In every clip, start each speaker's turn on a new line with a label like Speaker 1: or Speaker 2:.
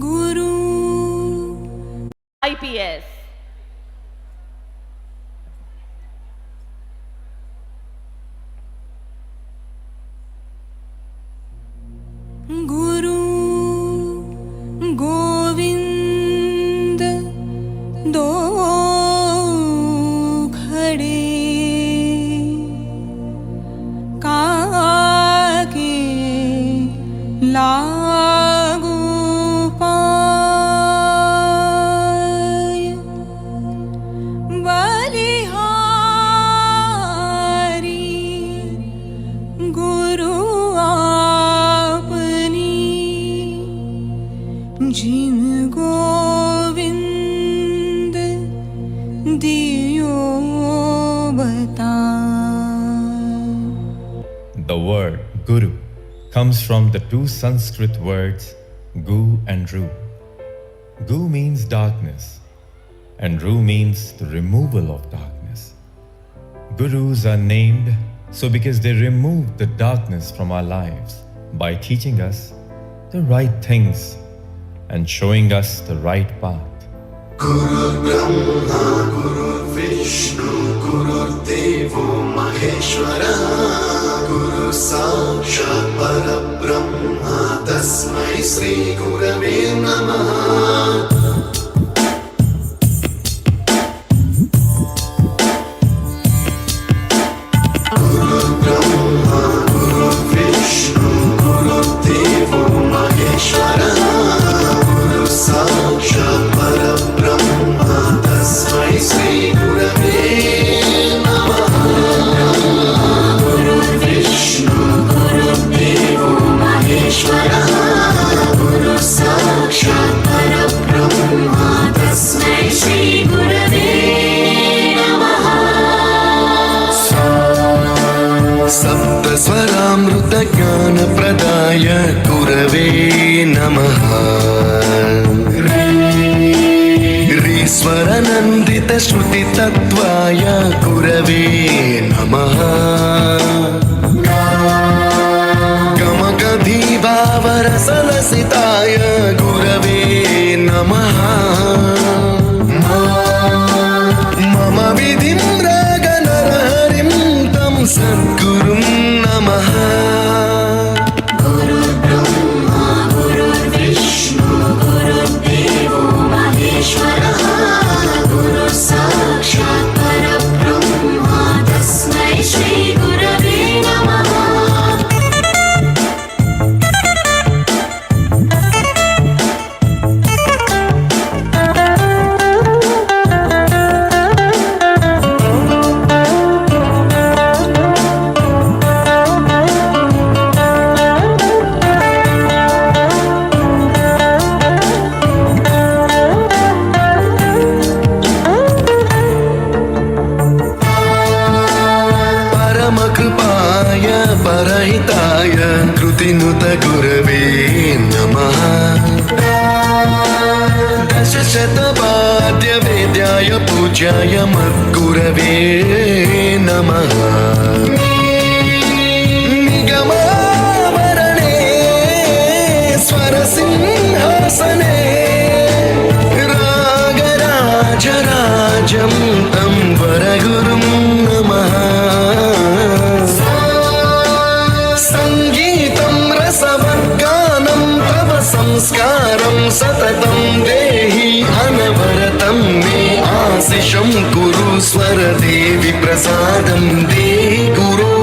Speaker 1: ಗುರು
Speaker 2: IPS.
Speaker 1: ಗುರು ಗೋವಿಂದ ದೋ ಖಡೆ ಕಾಕೆ लागू पाय बलिहारी गुरु आपनी जिन गोविंद दियो बता.
Speaker 3: The word Guru comes from the two Sanskrit words Gu and Ru. Gu means darkness and Ru means the removal of darkness. Gurus are named so because they remove the darkness from our lives by teaching us the right things and showing us the right path.
Speaker 4: Guru Brahma, Guru Vishnu, Guru Devo Maheshwara, Guru Sakshat Parabrahma, Tasmai Sri Gurave Namaha. Guru Brahma, Guru Vishnu, Guru Devo Maheshwara, Guru Sakshat Parabrahma, Tasmai Sri Gurave Namaha. Guru Vishnu, Guru Devo Maheshwara, Guru Sakshat Parabrahma, Tasmai Sri Gurave Namaha. सप्त स्वरामृत ज्ञान प्रदाय गुरवे नमः. ऋस्वर नन्दित श्रुति तत्वाय गुरवे नमः. गमगधीभावरसलसिताय गुरवे नमः. मम विधिं रागनरहरिं तं सद्गुरुं नमः. गुरुर्ब्रह्मा गुरुर्विष्णु गुरुर्देवो महेश्वरः, गुरु साक्षात् परब्रह्मा, तस्मै श्री गुरवे नमः. परमकृपाय परहिताय कृतिनुत गुरवे नमः. दशशतवाद्यवेद्याय पूज्याय मद्गुरवे नमः. निगमावरणे स्वरसिंहासने रागराजराजं तं वरगुरुं नमः. सङ्गीतं रसवद्गानं तव संस्कारं सततं देहि अनवरतं मे आशिषं कुरु स्वरदेवि प्रसादं देहि गुरो.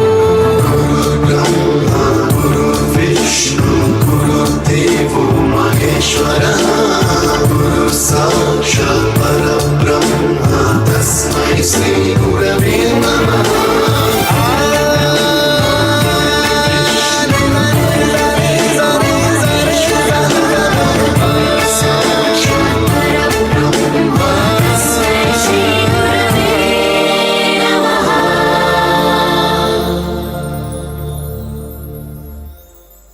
Speaker 4: गुरुर्ब्रह्मा गुरुर्विष्णु गुरुर्देवो महेश्वरः, गुरु साक्षात् परब्रह्मा, तस्मै श्री गुरवे नमः.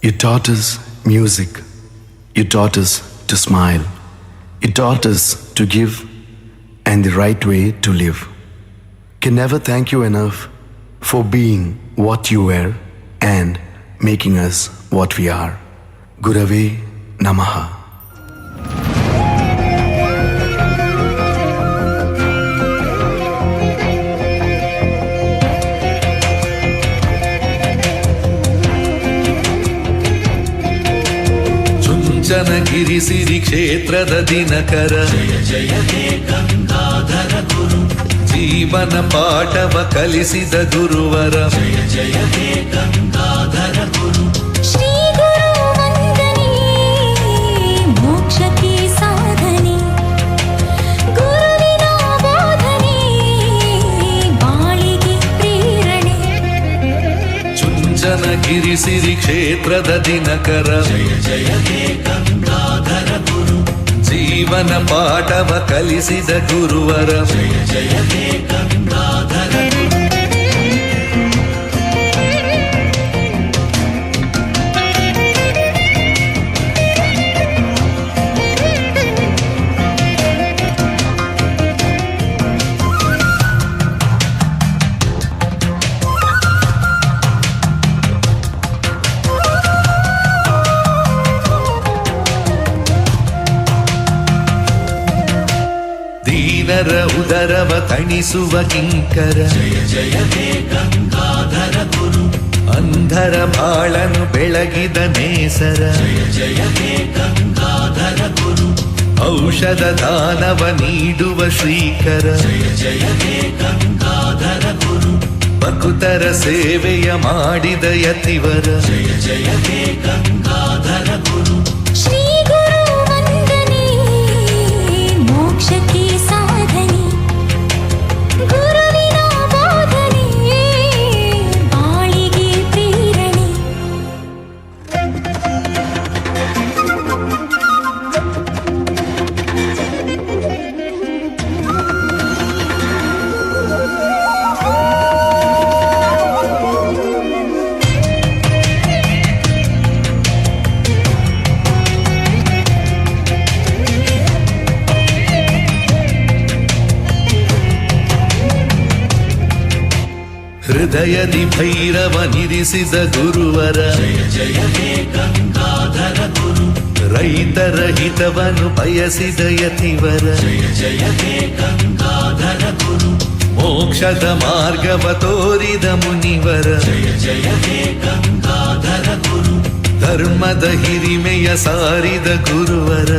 Speaker 4: You taught us music. You taught us to smile. You taught us to give and the right way to live. Can never thank you enough for being what you were and making us what we are. Gurave Namaha.
Speaker 2: Chunchanagiri ಸಿರಿ ಕ್ಷೇತ್ರದ ದಿನಕರ ಜೀವನ ಪಾಠವ ಕಲಿಸಿದ ಗುರುವರ
Speaker 1: ಶ್ರೀ ಗುರು ವಂದನೆ ಮೋಕ್ಷಕ್ಕೆ ಸಾಧನೆ ಗುರುವಿನ ಬೋಧನೆ ಬಾಳಿಗೆ ಪ್ರೇರಣೆ
Speaker 2: ಚುಂಚನಗಿರಿ ಸಿರಿ ಕ್ಷೇತ್ರದ ದಿನಕರ ಜೀವನ ಪಾಠವ ಕಲಿಸಿದ ಗುರುವರ ದೀನರ ಉದರವ ತಣಿಸುವ ಕಿಂಕರ ಅಂಧರ ಬಾಳನು ಬೆಳಗಿದ ನೇಸರ ಔಷಧ ದಾನವ ನೀಡುವ ಶ್ರೀಕರ ಭಕ್ತರ ಸೇವೆಯ ಮಾಡಿದ ಯತಿವರ
Speaker 1: ಶ್ರೀ ಗುರು ವಂದನೆ ಮೋಕ್ಷಕ್ಕೆ ಸಾಧನೆ ಗುರುವಿನ ಬೋಧನೆ ಬಾಳಿಗೆ ಪ್ರೇರಣೆ
Speaker 2: ಹೃದಯದಿ ಭೈರವನಿರಿಸಿದ ಗುರುವರ ರೈತರ ಹಿತವನ್ನು ಬಯಸಿದ ಯತಿವರ ಮೋಕ್ಷದ ಮಾರ್ಗವ ತೋರಿದ ಮುನಿವರ ಧರ್ಮದ ಹಿರಿಮೆಯ ಸಾರಿದ ಗುರುವರ